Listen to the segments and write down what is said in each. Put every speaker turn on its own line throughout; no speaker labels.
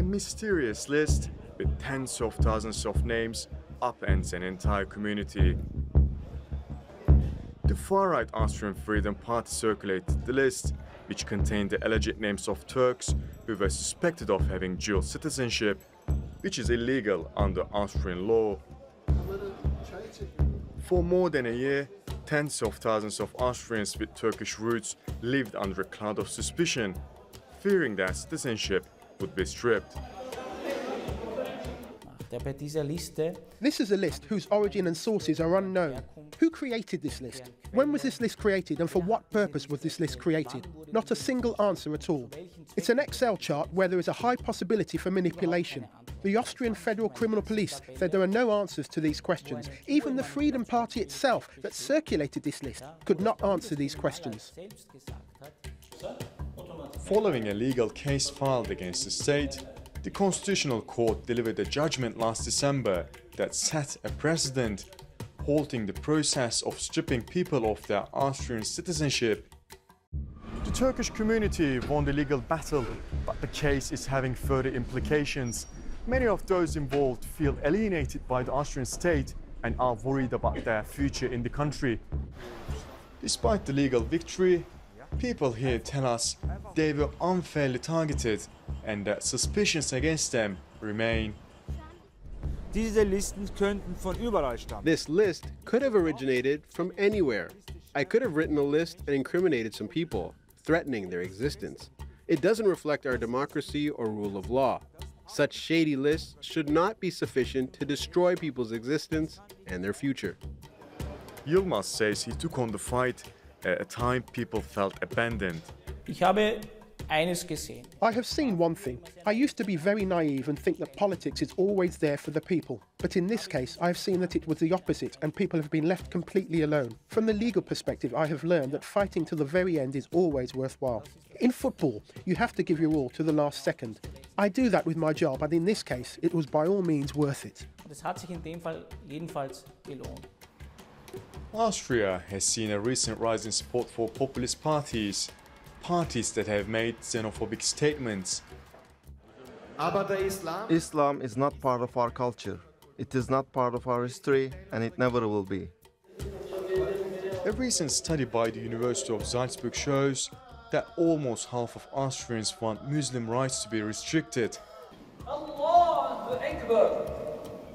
mysterious list with tens of thousands of names upends an entire community. The far-right Austrian Freedom Party circulated the list, which contained the alleged names of Turks who were suspected of having dual citizenship, which is illegal under Austrian law. For more than a year, tens of thousands of Austrians with Turkish roots lived under a cloud of suspicion, fearing their citizenship would be stripped.
This is a list whose origin and sources are unknown. Who created this list? When was this list created and for what purpose was this list created? Not a single answer at all. It's an Excel chart where there is a high possibility for manipulation. The Austrian Federal Criminal Police said there are no answers to these questions. Even the Freedom Party itself that circulated this list could not answer these questions.
Following a legal case filed against the state, the Constitutional Court delivered a judgment last December that set a precedent, halting the process of stripping people of their Austrian citizenship. The Turkish community won the legal battle, but the case is having further implications. Many of those involved feel alienated by the Austrian state and are worried about their future in the country. Despite the legal victory, people here tell us they were unfairly targeted and that suspicions against them remain.
This list could have originated from anywhere. I could have written a list and incriminated some people, threatening their existence. It doesn't reflect our democracy or rule of law. Such shady lists should not be sufficient to destroy people's existence and their future.
Yilmaz says he took on the fight at a time people felt abandoned.
I have seen one thing. I used to be very naive and think that politics is always there for the people. But in this case, I have seen that it was the opposite and people have been left completely alone. From the legal perspective, I have learned that fighting to the very end is always worthwhile. In football, you have to give your all to the last second. I do that with my job, and in this case, it was by all means worth it.
Austria has seen a recent rise in support for populist parties that have made xenophobic statements.
Islam is not part of our culture. It is not part of our history, and it never will be.
A recent study by the University of Salzburg shows that almost half of Austrians want Muslim rights to be restricted.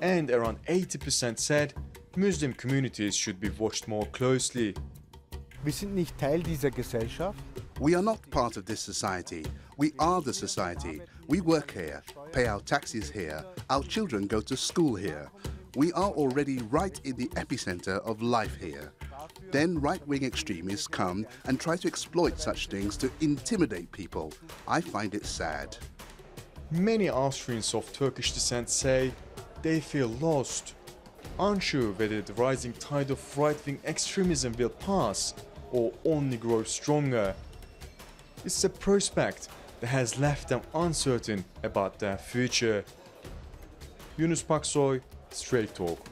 And around 80% said Muslim communities should be watched more closely.
We are not part of this society. We are the society. We work here, pay our taxes here, our children go to school here. We are already right in the epicenter of life here. Then right-wing extremists come and try to exploit such things to intimidate people. I find it sad.
Many Austrians of Turkish descent say they feel lost, unsure whether the rising tide of right-wing extremism will pass or only grow stronger. It's a prospect that has left them uncertain about their future. Yunus Paksoy, Strait Talk.